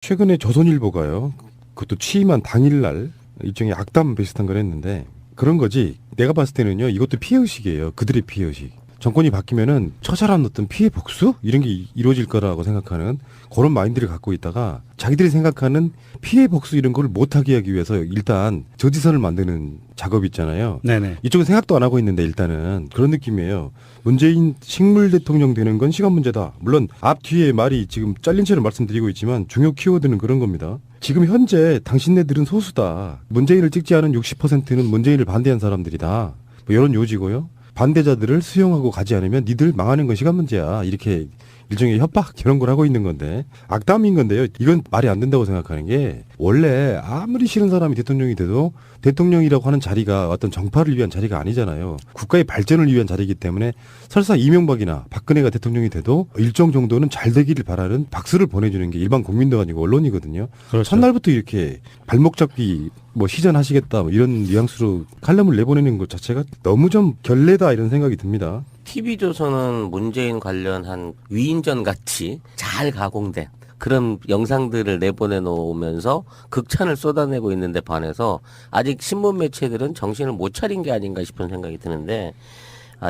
최근에 조선일보가요. 그것도 취임한 당일날 일종의 악담 비슷한 걸 했는데 그런 거지. 내가 봤을 때는요. 이것도 피해의식이에요. 그들의 피해의식. 정권이 바뀌면은 처절한 어떤 피해 복수? 이런 게 이루어질 거라고 생각하는 그런 마인드를 갖고 있다가 자기들이 생각하는 피해 복수 이런 걸 못하게 하기 위해서 일단 저지선을 만드는 작업 있잖아요. 네네. 이쪽은 생각도 안 하고 있는데 일단은 그런 느낌이에요. 문재인 식물 대통령 되는 건 시간 문제다. 물론 앞 뒤에 말이 지금 잘린 채로 말씀드리고 있지만 중요 키워드는 그런 겁니다. 지금 현재 당신네들은 소수다. 문재인을 찍지 않은 60%는 문재인을 반대한 사람들이다. 뭐 이런 요지고요. 반대자들을 수용하고 가지 않으면 니들 망하는 건 시간 문제야. 이렇게 일종의 협박 이런 걸 하고 있는 건데 악담인 건데요. 이건 말이 안 된다고 생각하는 게 원래 아무리 싫은 사람이 대통령이 돼도 대통령이라고 하는 자리가 어떤 정파를 위한 자리가 아니잖아요. 국가의 발전을 위한 자리이기 때문에 설사 이명박이나 박근혜가 대통령이 돼도 일정 정도는 잘 되기를 바라는 박수를 보내주는 게 일반 국민도 아니고 언론이거든요. 그렇죠. 첫날부터 이렇게 발목 잡기 뭐 시전하시겠다 뭐 이런 뉘앙스로 칼럼을 내보내는 것 자체가 너무 좀 결례다 이런 생각이 듭니다. TV조선은 문재인 관련한 위인전 같이 잘 가공된 그런 영상들을 내보내 놓으면서 극찬을 쏟아내고 있는데 반해서 아직 신문 매체들은 정신을 못 차린 게 아닌가 싶은 생각이 드는데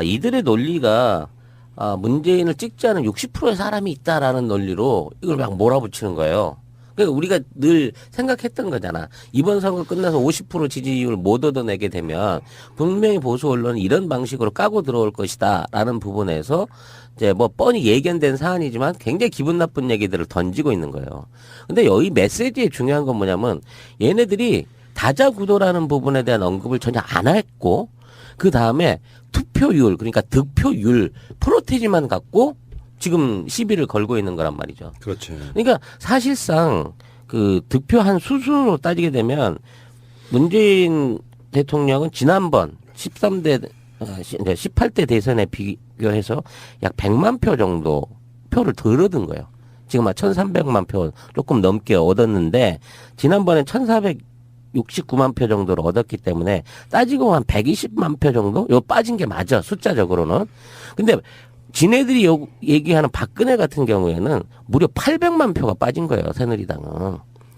이들의 논리가 문재인을 찍지 않은 60%의 사람이 있다라는 논리로 이걸 막 몰아붙이는 거예요. 그러니까 우리가 늘 생각했던 거잖아. 이번 선거 끝나서 50% 지지율 못 얻어내게 되면 분명히 보수 언론은 이런 방식으로 까고 들어올 것이다라는 부분에서 이제 뭐 뻔히 예견된 사안이지만 굉장히 기분 나쁜 얘기들을 던지고 있는 거예요. 근데 여기 메시지의 중요한 건 뭐냐면 얘네들이 다자구도라는 부분에 대한 언급을 전혀 안 했고 그 다음에 투표율 그러니까 득표율 프로테지만 갖고 지금 시비를 걸고 있는 거란 말이죠. 그렇죠. 그러니까 사실상 그 득표한 수순으로 따지게 되면 문재인 대통령은 지난번 18대 대선에 비교해서 약 100만 표 정도 표를 덜 얻은 거예요. 지금 한 1,300만 표 조금 넘게 얻었는데 지난번에 1,469만 표 정도를 얻었기 때문에 따지고 한 120만 표 정도? 요 빠진 게 맞아. 숫자적으로는. 근데 지네들이 얘기하는 박근혜 같은 경우에는 무려 800만 표가 빠진 거예요. 새누리당은.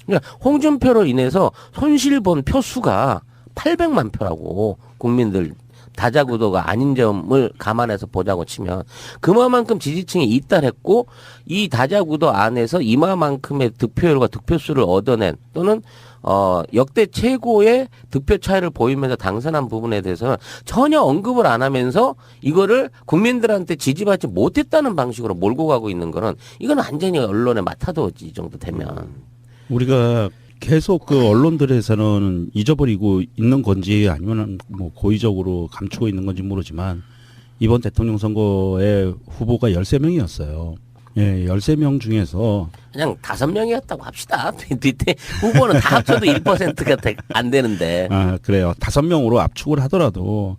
그러니까 홍준표로 인해서 손실 본 표 수가 800만 표라고 국민들 다자구도가 아닌 점을 감안해서 보자고 치면 그만큼 지지층이 이탈했고 이 다자구도 안에서 이마만큼의 득표율과 득표수를 얻어낸 또는 역대 최고의 득표 차이를 보이면서 당선한 부분에 대해서는 전혀 언급을 안 하면서 이거를 국민들한테 지지받지 못했다는 방식으로 몰고 가고 있는 거는 이건 완전히 언론의 마타도지 이 정도 되면. 우리가 계속 그 언론들에서는 잊어버리고 있는 건지 아니면 뭐 고의적으로 감추고 있는 건지 모르지만 이번 대통령 선거의 후보가 13명이었어요. 예, 13명 중에서 그냥 5명이었다고 합시다. 뒤에 후보는 다 합쳐도 1%가 안 되는데. 그래요. 5명으로 압축을 하더라도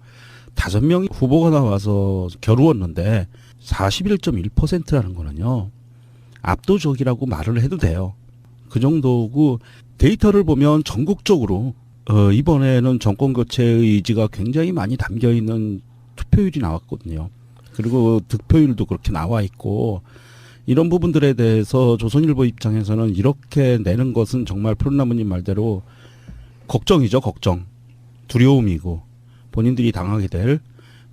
5명이 후보가 나와서 겨루었는데 41.1%라는 거는요. 압도적이라고 말을 해도 돼요. 그 정도고 데이터를 보면 전국적으로 이번에는 정권 교체의 의지가 굉장히 많이 담겨 있는 투표율이 나왔거든요. 그리고 득표율도 그렇게 나와 있고 이런 부분들에 대해서 조선일보 입장에서는 이렇게 내는 것은 정말 푸른나무님 말대로 걱정이죠. 걱정. 두려움이고 본인들이 당하게 될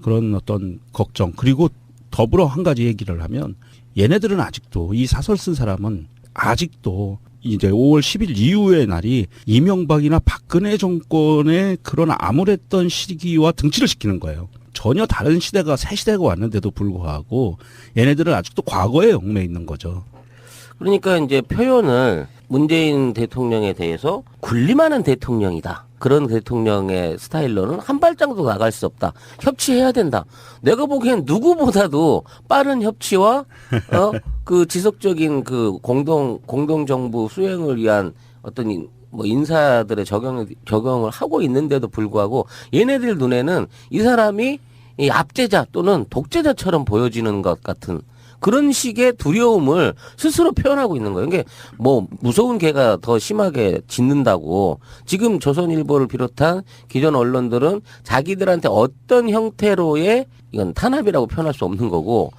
그런 어떤 걱정. 그리고 더불어 한 가지 얘기를 하면 얘네들은 아직도 이 사설 쓴 사람은 아직도 이제 5월 10일 이후의 날이 이명박이나 박근혜 정권의 그런 암울했던 시기와 등치를 시키는 거예요. 전혀 다른 시대가 새 시대가 왔는데도 불구하고 얘네들은 아직도 과거에 얽매 있는 거죠. 그러니까 이제 표현을 문재인 대통령에 대해서 군림하는 대통령이다. 그런 대통령의 스타일로는 한 발짝도 나갈 수 없다. 협치해야 된다. 내가 보기엔 누구보다도 빠른 협치와 그 지속적인 그 공동 정부 수행을 위한 어떤 뭐 인사들의 적용을 하고 있는데도 불구하고 얘네들 눈에는 이 사람이 이 압제자 또는 독재자처럼 보여지는 것 같은 그런 식의 두려움을 스스로 표현하고 있는 거예요. 이게 뭐 무서운 개가 더 심하게 짖는다고 지금 조선일보를 비롯한 기존 언론들은 자기들한테 어떤 형태로의 이건 탄압이라고 표현할 수 없는 거고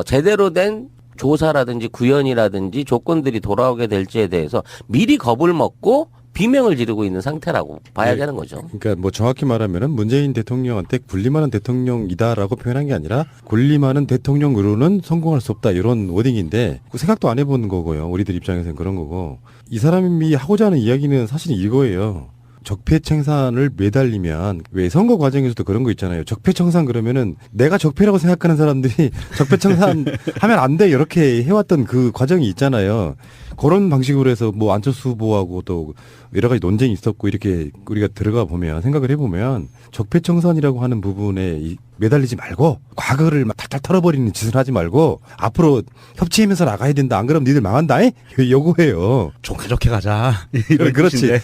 제대로 된 조사라든지 구현이라든지 조건들이 돌아오게 될지에 대해서 미리 겁을 먹고 비명을 지르고 있는 상태라고 봐야 네. 되는 거죠. 그러니까 뭐 정확히 말하면은 문재인 대통령한테 군림하는 대통령이다라고 표현한 게 아니라 군림하는 대통령으로는 성공할 수 없다 이런 워딩인데 그 생각도 안 해본 거고요. 우리들 입장에서는 그런 거고 이 사람이 하고자 하는 이야기는 사실 이거예요. 적폐청산을 매달리면 왜 선거 과정에서도 그런 거 있잖아요. 적폐청산 그러면은 내가 적폐라고 생각하는 사람들이 적폐청산 하면 안 돼 이렇게 해왔던 그 과정이 있잖아요. 그런 방식으로 해서 뭐 안철수 후보하고 또 여러 가지 논쟁이 있었고 이렇게 우리가 들어가 보면 생각을 해보면 적폐청산이라고 하는 부분에 매달리지 말고 과거를 막 탈탈 털어버리는 짓을 하지 말고 앞으로 협치하면서 나가야 된다. 안 그러면 니들 망한다. 요거예요. 좋게 좋게 가자. 이런 그렇지. 뜻인데.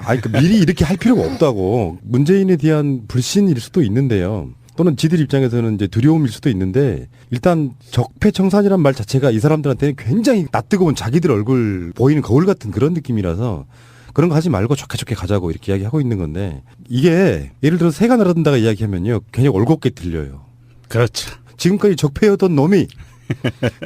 아니, 그 미리 이렇게 할 필요가 없다고. 문재인에 대한 불신일 수도 있는데요. 또는 지들 입장에서는 이제 두려움일 수도 있는데 일단 적폐청산이란 말 자체가 이 사람들한테는 굉장히 낯뜨거운 자기들 얼굴 보이는 거울 같은 그런 느낌이라서 그런 거 하지 말고 좋게 좋게 가자고 이렇게 이야기하고 있는 건데 이게 예를 들어서 새가 날아든다가 이야기하면요. 굉장히 올곧게 들려요. 그렇죠. 지금까지 적폐였던 놈이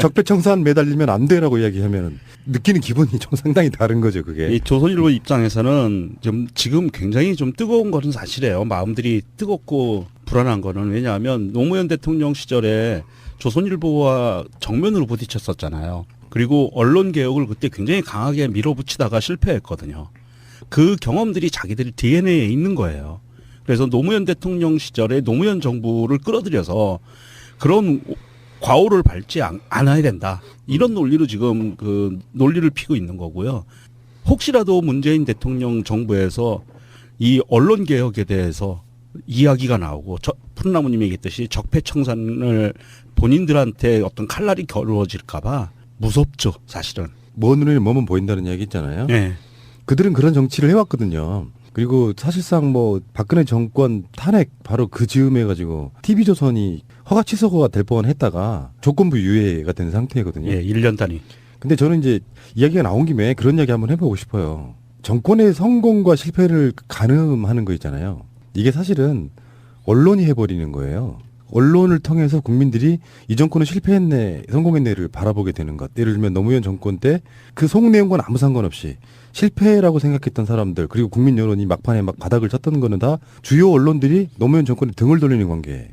적폐청산 매달리면 안 돼라고 이야기하면 느끼는 기분이 좀 상당히 다른 거죠, 그게. 이 조선일보 입장에서는 지금 굉장히 좀 뜨거운 거는 사실이에요. 마음들이 뜨겁고 불안한 거는 왜냐하면 노무현 대통령 시절에 조선일보와 정면으로 부딪혔었잖아요. 그리고 언론 개혁을 그때 굉장히 강하게 밀어붙이다가 실패했거든요. 그 경험들이 자기들 DNA에 있는 거예요. 그래서 노무현 대통령 시절에 노무현 정부를 끌어들여서 그런 과오를 밟지 않아야 된다. 이런 논리로 지금 그 논리를 피고 있는 거고요. 혹시라도 문재인 대통령 정부에서 이 언론 개혁에 대해서 이야기가 나오고 푸른나무님이 얘기했듯이 적폐청산을 본인들한테 어떤 칼날이 겨루어질까 봐 무섭죠, 사실은. 먼 눈에는 뭐만 보인다는 이야기 있잖아요. 네. 그들은 그런 정치를 해왔거든요. 그리고 사실상 뭐 박근혜 정권 탄핵 바로 그 즈음에 가지고 TV조선이 허가 취소가 될 뻔했다가 조건부 유예가 된 상태거든요. 예, 1년 단위. 근데 저는 이제 이야기가 나온 김에 그런 이야기 한번 해보고 싶어요. 정권의 성공과 실패를 가늠하는 거 있잖아요. 이게 사실은 언론이 해버리는 거예요. 언론을 통해서 국민들이 이 정권은 실패했네, 성공했네를 바라보게 되는 것. 예를 들면 노무현 정권 때 그 속내용과는 아무 상관없이 실패라고 생각했던 사람들 그리고 국민 여론이 막판에 막 바닥을 쳤던 거는 다 주요 언론들이 노무현 정권에 등을 돌리는 관계.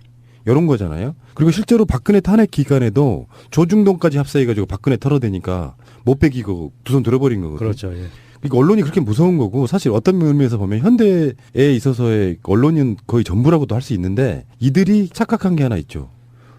이런 거잖아요. 그리고 실제로 박근혜 탄핵 기간에도 조중동까지 합사해가지고 박근혜 털어대니까 못 빼기고 두 손 들어버린 거거든요. 그렇죠. 예. 그러니까 언론이 그렇게 무서운 거고 사실 어떤 의미에서 보면 현대에 있어서의 언론은 거의 전부라고도 할 수 있는데 이들이 착각한 게 하나 있죠.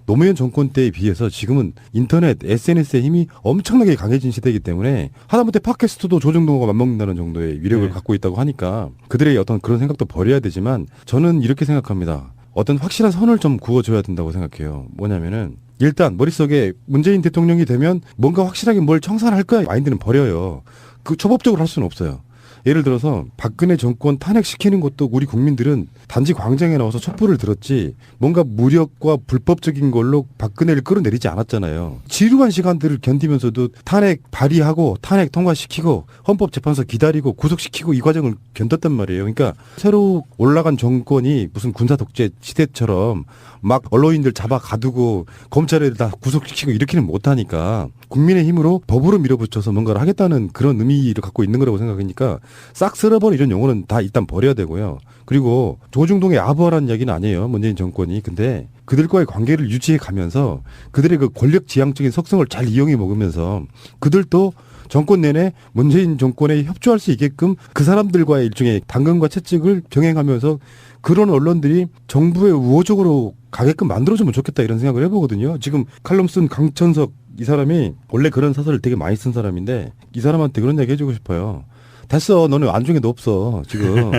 노무현 정권 때에 비해서 지금은 인터넷, SNS의 힘이 엄청나게 강해진 시대이기 때문에 하다못해 팟캐스트도 조정동과 맞먹는다는 정도의 위력을 네. 갖고 있다고 하니까 그들의 어떤 그런 생각도 버려야 되지만 저는 이렇게 생각합니다. 어떤 확실한 선을 좀 그어줘야 된다고 생각해요. 뭐냐면은 일단 머릿속에 문재인 대통령이 되면 뭔가 확실하게 뭘 청산할 거야 마인드는 버려요. 그 초법적으로 할 수는 없어요. 예를 들어서 박근혜 정권 탄핵시키는 것도 우리 국민들은 단지 광장에 나와서 촛불을 들었지 뭔가 무력과 불법적인 걸로 박근혜를 끌어내리지 않았잖아요. 지루한 시간들을 견디면서도 탄핵 발의하고 탄핵 통과시키고 헌법재판소 기다리고 구속시키고 이 과정을 견뎠단 말이에요. 그러니까 새로 올라간 정권이 무슨 군사 독재 시대처럼 막 언론인들 잡아 가두고 검찰에 다 구속시키고 이렇게는 못하니까 국민의 힘으로 법으로 밀어붙여서 뭔가를 하겠다는 그런 의미를 갖고 있는 거라고 생각하니까 싹 쓸어버린 이런 용어는 다 일단 버려야 되고요. 그리고 조중동의 아부하라는 이야기는 아니에요. 문재인 정권이. 근데 그들과의 관계를 유지해 가면서 그들의 그 권력 지향적인 속성을 잘 이용해 먹으면서 그들도 정권 내내 문재인 정권에 협조할 수 있게끔 그 사람들과의 일종의 당근과 채찍을 병행하면서 그런 언론들이 정부에 우호적으로 가게끔 만들어주면 좋겠다 이런 생각을 해보거든요. 지금 칼럼 쓴 강천석 이 사람이 원래 그런 사설을 되게 많이 쓴 사람인데 이 사람한테 그런 얘기 해주고 싶어요. 됐어. 너는 안중에도 없어. 지금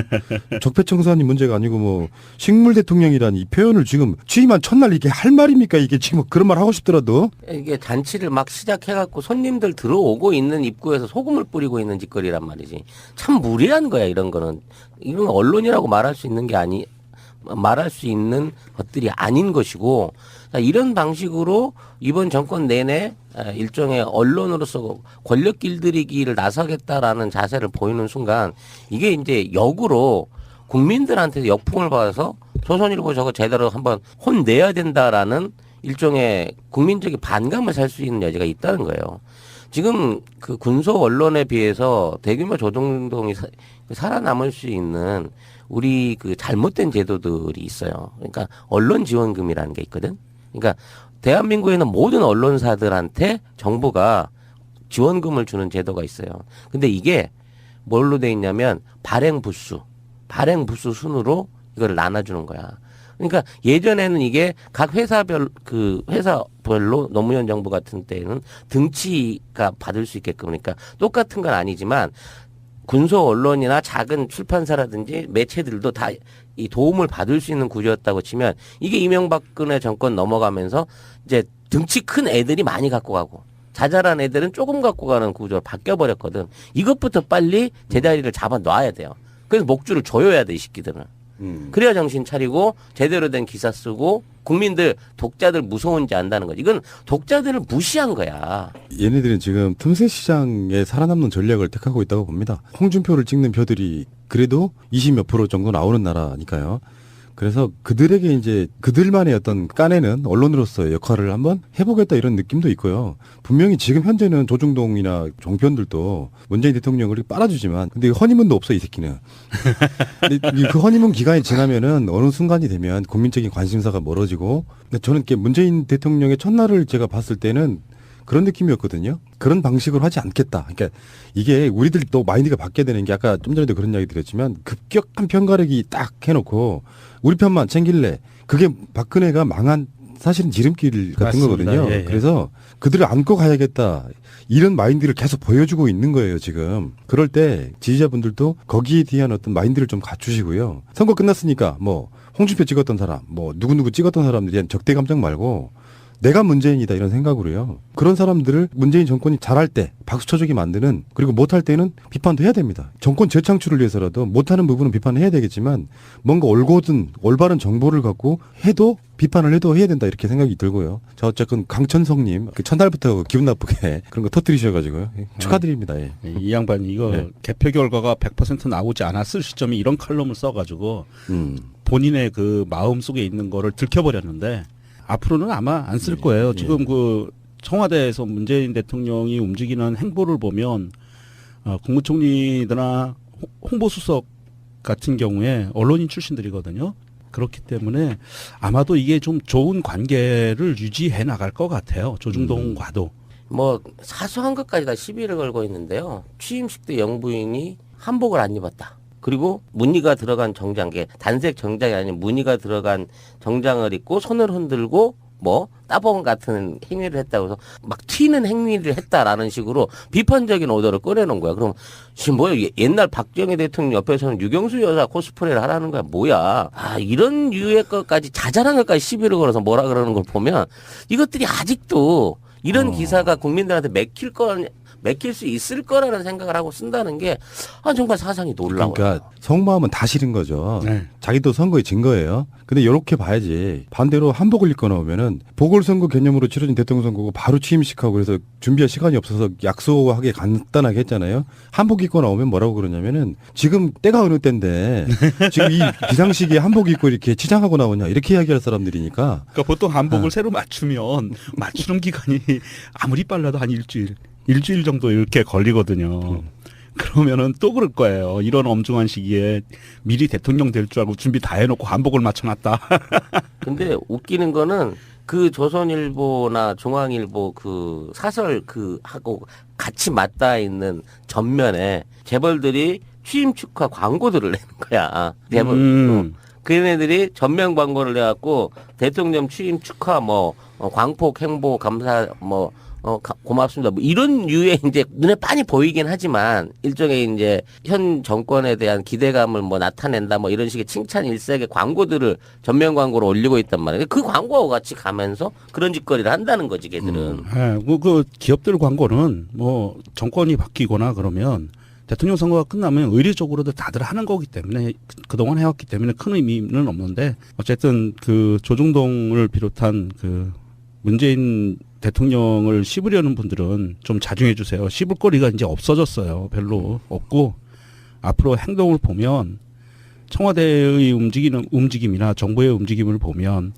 적폐청산이 문제가 아니고 뭐 식물 대통령이라는 이 표현을 지금 취임한 첫날 이게 할 말입니까? 이게 지금 그런 말 하고 싶더라도 이게 잔치를 막 시작해갖고 손님들 들어오고 있는 입구에서 소금을 뿌리고 있는 짓거리란 말이지. 참 무리한 거야 이런 거는. 이건 언론이라고 말할 수 있는 게 말할 수 있는 것들이 아닌 것이고 이런 방식으로 이번 정권 내내 일종의 언론으로서 권력 길들이기를 나서겠다라는 자세를 보이는 순간 이게 이제 역으로 국민들한테 역풍을 받아서 조선일보 저거 제대로 한번 혼내야 된다라는 일종의 국민적인 반감을 살 수 있는 여지가 있다는 거예요. 지금 그 군소 언론에 비해서 대규모 조중동이 살아남을 수 있는 우리 그 잘못된 제도들이 있어요. 그러니까 언론 지원금이라는 게 있거든. 그러니까 대한민국에는 모든 언론사들한테 정부가 지원금을 주는 제도가 있어요. 근데 이게 뭘로 돼 있냐면 발행 부수 순으로 이걸 나눠주는 거야. 그러니까 예전에는 이게 각 회사별로 노무현 정부 같은 때에는 등치가 받을 수 있게끔, 그러니까 똑같은 건 아니지만 군소 언론이나 작은 출판사라든지 매체들도 다 이 도움을 받을 수 있는 구조였다고 치면, 이게 이명박근혜 정권 넘어가면서 이제 등치 큰 애들이 많이 갖고 가고 자잘한 애들은 조금 갖고 가는 구조로 바뀌어 버렸거든. 이것부터 빨리 제자리를 잡아 놔야 돼요. 그래서 목줄을 조여야 돼, 이 새끼들은. 그래야 정신 차리고 제대로 된 기사 쓰고 국민들, 독자들 무서운지 안다는 거지. 이건 독자들을 무시한 거야. 얘네들은 지금 틈새 시장에 살아남는 전략을 택하고 있다고 봅니다. 홍준표를 찍는 표들이 그래도 20몇 % 정도 나오는 나라니까요. 그래서 그들에게 이제 그들만의 어떤 까내는 언론으로서의 역할을 한번 해보겠다 이런 느낌도 있고요. 분명히 지금 현재는 조중동이나 종편들도 문재인 대통령을 빨아주지만 근데 허니문도 없어 이 새끼는. 근데 그 허니문 기간이 지나면은 어느 순간이 되면 국민적인 관심사가 멀어지고 근데 저는 이렇게 문재인 대통령의 첫날을 제가 봤을 때는 그런 느낌이었거든요. 그런 방식으로 하지 않겠다. 그러니까 이게 우리들도 마인드가 바뀌어야 되는 게 아까 좀 전에도 그런 이야기 드렸지만 급격한 편가르기 딱 해놓고 우리 편만 챙길래 그게 박근혜가 망한 사실은 지름길 같은 맞습니다. 거거든요. 예, 예. 그래서 그들을 안고 가야겠다. 이런 마인드를 계속 보여주고 있는 거예요, 지금. 그럴 때 지지자분들도 거기에 대한 어떤 마인드를 좀 갖추시고요. 선거 끝났으니까 뭐 홍준표 찍었던 사람, 뭐 누구누구 찍었던 사람들에 대한 적대 감정 말고 내가 문재인이다 이런 생각으로요. 그런 사람들을 문재인 정권이 잘할 때 박수 쳐주게 만드는, 그리고 못할 때는 비판도 해야 됩니다. 정권 재창출을 위해서라도 못하는 부분은 비판을 해야 되겠지만 뭔가 올곧은 올바른 정보를 갖고 해도 비판을 해도 해야 된다 이렇게 생각이 들고요. 자, 어쨌든 강천성님 그 첫날부터 기분 나쁘게 그런 거 터뜨리셔가지고요. 축하드립니다. 예. 이 양반이 이거 네. 개표 결과가 100% 나오지 않았을 시점에 이런 칼럼을 써가지고 본인의 그 마음 속에 있는 거를 들켜버렸는데 앞으로는 아마 안 쓸 거예요. 지금 그 청와대에서 문재인 대통령이 움직이는 행보를 보면 국무총리나 홍보수석 같은 경우에 언론인 출신들이거든요. 그렇기 때문에 아마도 이게 좀 좋은 관계를 유지해 나갈 것 같아요. 조중동과도. 뭐 사소한 것까지 다 시비를 걸고 있는데요. 취임식 때 영부인이 한복을 안 입었다. 그리고 무늬가 들어간 정장, 단색 정장이 아닌 무늬가 들어간 정장을 입고 손을 흔들고 뭐 따봉 같은 행위를 했다고 해서 막 튀는 행위를 했다라는 식으로 비판적인 오더를 꺼내놓은 거야. 그럼 지금 뭐야, 옛날 박정희 대통령 옆에서는 유경수 여사 코스프레를 하라는 거야. 뭐야. 이런 유의 것까지 자잘한 것까지 시비를 걸어서 뭐라 그러는 걸 보면 이것들이 아직도 이런 기사가 국민들한테 맥힐 수 있을 거라는 생각을 하고 쓴다는 게 정말 사상이 놀라워요. 그러니까 속마음은 다 싫은 거죠. 네. 자기도 선거에 진 거예요. 근데 이렇게 봐야지. 반대로 한복을 입고 나오면은 보궐선거 개념으로 치러진 대통령 선거고 바로 취임식하고 그래서 준비할 시간이 없어서 약소하게 간단하게 했잖아요. 한복 입고 나오면 뭐라고 그러냐면은 지금 때가 어느 때인데 지금 이 비상시기에 한복 입고 이렇게 치장하고 나오냐 이렇게 이야기할 사람들이니까. 그러니까 보통 한복을 새로 맞추면 맞추는 기간이 아무리 빨라도 한 일주일 정도 이렇게 걸리거든요. 그러면은 또 그럴 거예요. 이런 엄중한 시기에 미리 대통령 될 줄 알고 준비 다 해놓고 한복을 맞춰놨다. 근데 웃기는 거는 그 조선일보나 중앙일보 그 사설 하고 같이 맞닿아 있는 전면에 재벌들이 취임 축하 광고들을 내는 거야. 재벌. 그네들이 전면 광고를 내갖고 대통령 취임 축하 광폭 행보 감사 고맙습니다. 뭐 이런 류의 이제 눈에 빤히 보이긴 하지만 일종의 이제 현 정권에 대한 기대감을 나타낸다 이런 식의 칭찬 일색의 광고들을 전면 광고로 올리고 있단 말이에요. 그 광고와 같이 가면서 그런 짓거리를 한다는 거지, 걔들은. 네, 그 기업들 광고는 뭐 정권이 바뀌거나 그러면 대통령 선거가 끝나면 의례적으로도 다들 하는 거기 때문에 그동안 해왔기 때문에 큰 의미는 없는데 어쨌든 그 조중동을 비롯한 그 문재인 대통령을 씹으려는 분들은 좀 자중해 주세요. 씹을 거리가 이제 없어졌어요. 별로 없고 앞으로 행동을 보면 청와대의 움직임이나 정부의 움직임을 보면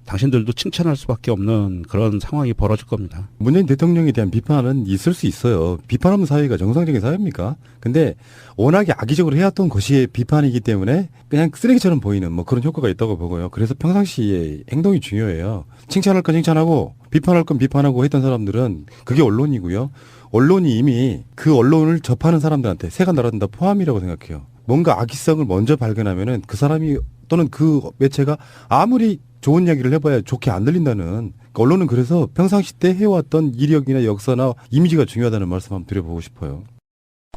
당신들도 칭찬할 수밖에 없는 그런 상황이 벌어질 겁니다. 문재인 대통령에 대한 비판은 있을 수 있어요. 비판 없는 사회가 정상적인 사회입니까? 근데 워낙에 악의적으로 해왔던 것이 비판이기 때문에 그냥 쓰레기처럼 보이는 뭐 그런 효과가 있다고 보고요. 그래서 평상시에 행동이 중요해요. 칭찬할 건 칭찬하고 비판할 건 비판하고 했던 사람들은 그게 언론이고요. 언론이 이미 그 언론을 접하는 사람들한테 새가 날아든다 포함이라고 생각해요. 뭔가 악의성을 먼저 발견하면은 그 사람이 또는 그 매체가 아무리 좋은 이야기를 해봐야 좋게 안 들린다는, 그러니까 언론은 그래서 평상시 때 해왔던 이력이나 역사나 이미지가 중요하다는 말씀 한번 드려보고 싶어요.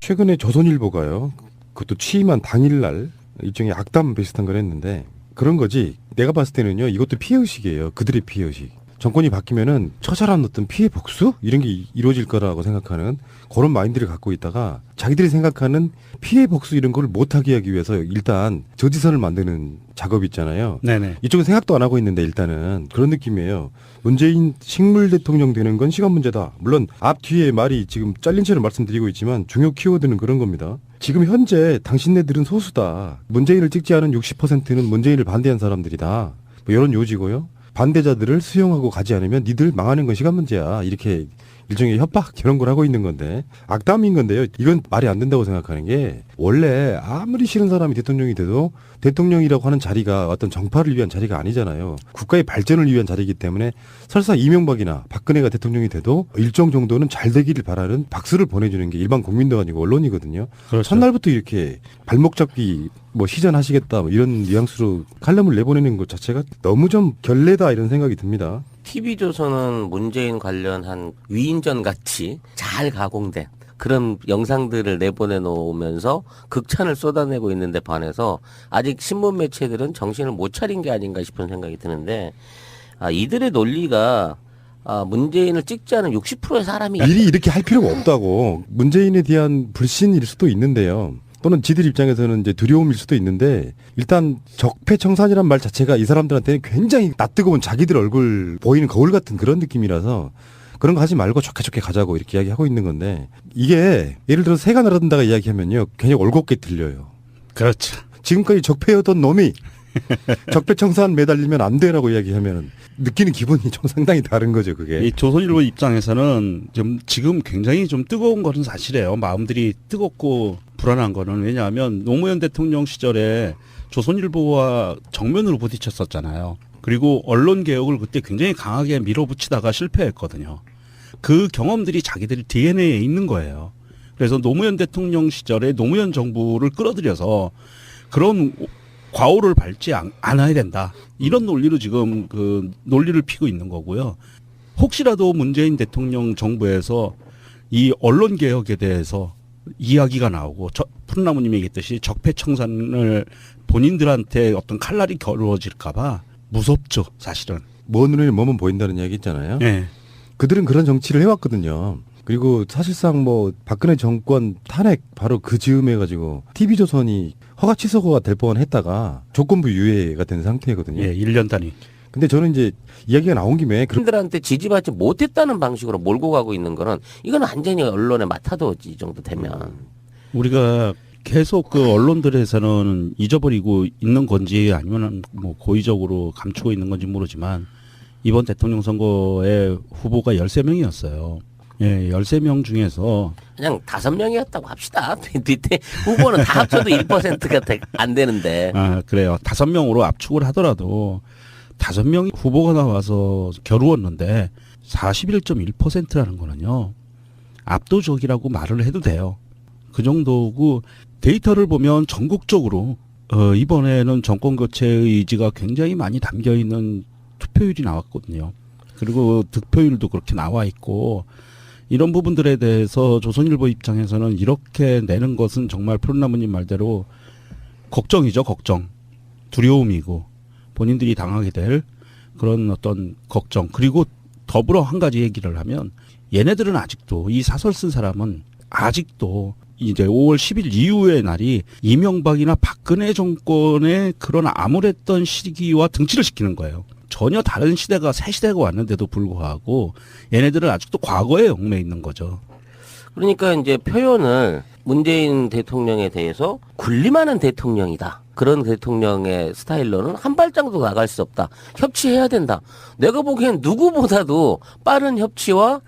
최근에 조선일보가요, 그것도 취임한 당일날 일종의 악담 비슷한 걸 했는데 그런 거지. 내가 봤을 때는요, 이것도 피해의식이에요. 그들의 피해의식. 정권이 바뀌면은 처절한 어떤 피해 복수 이런 게 이루어질 거라고 생각하는 그런 마인드를 갖고 있다가 자기들이 생각하는 피해 복수 이런 걸 못하게 하기 위해서 일단 저지선을 만드는 작업이 있잖아요. 네네. 이쪽은 생각도 안 하고 있는데 일단은 그런 느낌이에요. 문재인 식물 대통령 되는 건 시간 문제다. 물론 앞 뒤에 말이 지금 잘린 채로 말씀드리고 있지만 중요 키워드는 그런 겁니다. 지금 현재 당신네들은 소수다. 문재인을 찍지 않은 60%는 문재인을 반대한 사람들이다. 뭐 이런 요지고요. 반대자들을 수용하고 가지 않으면 니들 망하는 건 시간 문제야. 이렇게 일종의 협박 이런 걸 하고 있는 건데 악담인 건데요. 이건 말이 안 된다고 생각하는 게 원래 아무리 싫은 사람이 대통령이 돼도 대통령이라고 하는 자리가 어떤 정파를 위한 자리가 아니잖아요. 국가의 발전을 위한 자리이기 때문에 설사 이명박이나 박근혜가 대통령이 돼도 일정 정도는 잘 되기를 바라는 박수를 보내주는 게 일반 국민도 아니고 언론이거든요. 그렇죠. 첫날부터 이렇게 발목 잡기 뭐 시전하시겠다 뭐 이런 뉘앙스로 칼럼을 내보내는 것 자체가 너무 좀 결례다 이런 생각이 듭니다. TV조선은 문재인 관련한 위인전 같이 잘 가공된 그런 영상들을 내보내 놓으면서 극찬을 쏟아내고 있는데 반해서 아직 신문 매체들은 정신을 못 차린 게 아닌가 싶은 생각이 드는데 이들의 논리가 문재인을 찍지 않은 60%의 사람이 미리 이렇게 할 필요가 없다고. 문재인에 대한 불신일 수도 있는데요. 또는 지들 입장에서는 이제 두려움일 수도 있는데 일단 적폐청산이란 말 자체가 이 사람들한테는 굉장히 낯뜨거운 자기들 얼굴 보이는 거울 같은 그런 느낌이라서 그런 거 하지 말고 좋게 가자고 이렇게 이야기하고 있는 건데 이게 예를 들어 새가 날아든다가 이야기하면요 굉장히 올곧게 들려요. 그렇죠. 지금까지 지금까지 적폐였던 놈이 적폐청산 매달리면 안 돼라고 이야기하면 느끼는 기분이 좀 상당히 다른 거죠 그게. 이 조선일보 입장에서는 지금 굉장히 좀 뜨거운 거는 사실이에요. 마음들이 뜨겁고 불안한 거는 왜냐하면 노무현 대통령 시절에 조선일보와 정면으로 부딪혔었잖아요. 그리고 언론 개혁을 그때 굉장히 강하게 밀어붙이다가 실패했거든요. 그 경험들이 자기들 DNA에 있는 거예요. 그래서 노무현 대통령 시절에 노무현 정부를 끌어들여서 그런 과오를 밟지 않아야 된다. 이런 논리로 지금 그 논리를 피고 있는 거고요. 혹시라도 문재인 대통령 정부에서 이 언론 개혁에 대해서 이야기가 나오고 푸른나무님이 얘기했듯이 적폐청산을 본인들한테 어떤 칼날이 겨루어질까 봐 무섭죠, 사실은. 먼 눈에 뭐만 보인다는 이야기 있잖아요. 네. 그들은 그런 정치를 해왔거든요. 그리고 사실상 뭐 박근혜 정권 탄핵 바로 그 즈음에 가지고 TV조선이 허가 취소가 될 뻔했다가 조건부 유예가 된 상태거든요. 예, 1년 단위. 근데 저는 이제 이야기가 나온 김에 국민들한테 지지받지 못했다는 방식으로 몰고 가고 있는 거는 이건 완전히 언론의 마타도지 이 정도 되면. 우리가 계속 그 언론들에서는 잊어버리고 있는 건지 아니면 뭐 고의적으로 감추고 있는 건지 모르지만 이번 대통령 선거의 후보가 13명이었어요. 예, 13명 중에서 그냥 5명이었다고 합시다. 뒤에 후보는 다 합쳐도 1%가 안 되는데. 그래요. 5명으로 압축을 하더라도 5명이 후보가 나와서 겨루었는데 41.1%라는 거는요. 압도적이라고 말을 해도 돼요. 그 정도고 데이터를 보면 전국적으로 이번에는 정권 교체의 의지가 굉장히 많이 담겨 있는 투표율이 나왔거든요. 그리고 득표율도 그렇게 나와 있고 이런 부분들에 대해서 조선일보 입장에서는 이렇게 내는 것은 정말 푸른나무님 말대로 걱정이죠. 걱정. 두려움이고 본인들이 당하게 될 그런 어떤 걱정. 그리고 더불어 한 가지 얘기를 하면 얘네들은 아직도 이 사설 쓴 사람은 아직도 이제 5월 10일 이후의 날이 이명박이나 박근혜 정권의 그런 암울했던 시기와 등치를 시키는 거예요. 전혀 다른 시대가 새 시대가 왔는데도 불구하고 얘네들은 아직도 과거에 얽매 있는 거죠. 그러니까 이제 표현을 문재인 대통령에 대해서 군림하는 대통령이다. 그런 대통령의 스타일로는 한 발짝도 나갈 수 없다. 협치해야 된다. 내가 보기엔 누구보다도 빠른 협치와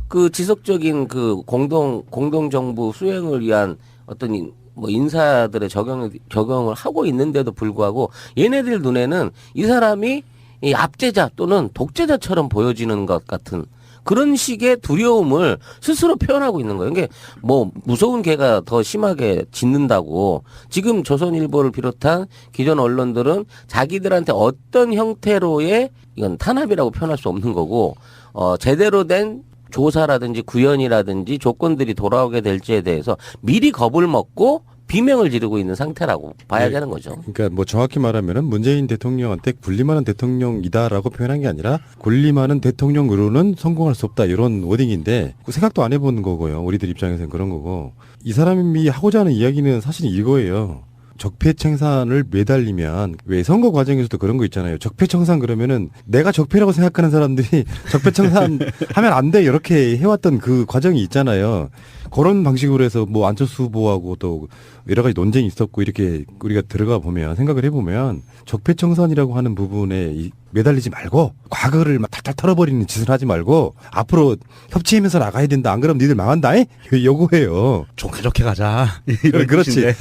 그 지속적인 그 공동 정부 수행을 위한 어떤 뭐 인사들의 적용을 하고 있는데도 불구하고 얘네들 눈에는 이 사람이 이 압제자 또는 독재자처럼 보여지는 것 같은 그런 식의 두려움을 스스로 표현하고 있는 거예요. 이게 뭐 무서운 개가 더 심하게 짖는다고 지금 조선일보를 비롯한 기존 언론들은 자기들한테 어떤 형태로의 이건 탄압이라고 표현할 수 없는 거고 제대로 된 조사라든지 구현이라든지 조건들이 돌아오게 될지에 대해서 미리 겁을 먹고 비명을 지르고 있는 상태라고 봐야 되는 거죠. 그러니까 뭐 정확히 말하면은 문재인 대통령한테 군림하는 대통령이다라고 표현한 게 아니라 군림하는 대통령으로는 성공할 수 없다 이런 워딩인데 그 생각도 안 해본 거고요. 우리들 입장에서는 그런 거고 이 사람이 하고자 하는 이야기는 사실 이거예요. 적폐청산을 매달리면 왜 선거 과정에서도 그런 거 있잖아요. 적폐청산 그러면은 내가 적폐라고 생각하는 사람들이 적폐청산 하면 안 돼 이렇게 해왔던 그 과정이 있잖아요. 그런 방식으로 해서 뭐 안철수 후보하고 또 여러 가지 논쟁이 있었고 이렇게 우리가 들어가 보면 생각을 해보면 적폐청산이라고 하는 부분에 매달리지 말고 과거를 막 탈탈 털어버리는 짓을 하지 말고 앞으로 협치하면서 나가야 된다. 안 그러면 니들 망한다. 요거예요. 좋게 가자. 이런 그렇지. 뜻인데.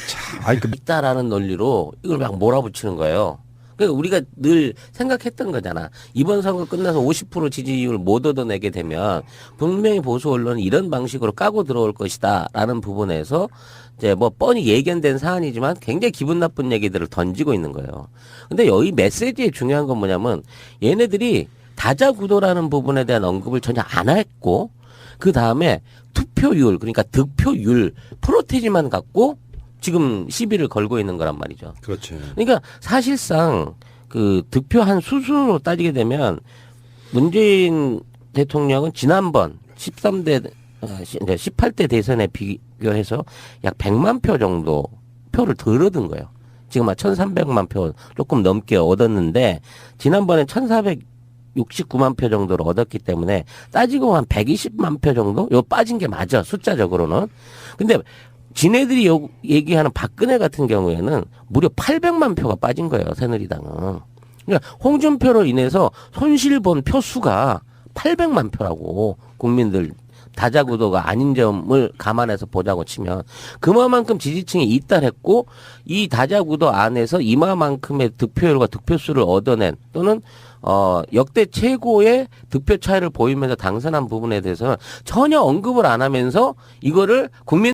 참, 아니 그 있다라는 논리로 이걸 막 몰아붙이는 거예요. 그러니까 우리가 늘 생각했던 거잖아. 이번 선거 끝나서 50% 지지율 못 얻어내게 되면 분명히 보수 언론은 이런 방식으로 까고 들어올 것이다라는 부분에서 이제 뭐 뻔히 예견된 사안이지만 굉장히 기분 나쁜 얘기들을 던지고 있는 거예요. 근데 여기 메시지의 중요한 건 뭐냐면 얘네들이 다자구도라는 부분에 대한 언급을 전혀 안 했고 그 다음에 투표율 그러니까 득표율 프로테지만 갖고 지금 시비를 걸고 있는 거란 말이죠. 그렇죠. 그러니까 사실상 그 득표한 수순으로 따지게 되면 문재인 대통령은 지난번 18대 대선에 비교해서 약 100만 표 정도 표를 덜 얻은 거예요. 지금 한 1,300만 표 조금 넘게 얻었는데 지난번에 1,469만 표 정도를 얻었기 때문에 따지고 한 120만 표 정도? 요 빠진 게 맞아. 숫자적으로는. 근데 지네들이 얘기하는 박근혜 같은 경우에는 무려 800만 표가 빠진 거예요. 새누리당은. 그러니까 홍준표로 인해서 손실 본 표 수가 800만 표라고 국민들 다자구도가 아닌 점을 감안해서 보자고 치면 그만큼 지지층이 이탈했고 이 다자구도 안에서 이마만큼의 득표율과 득표수를 얻어낸 또는 역대 최고의 득표 차이를 보이면서 당선한 부분에 대해서는 전혀 언급을 안 하면서 이거를 국민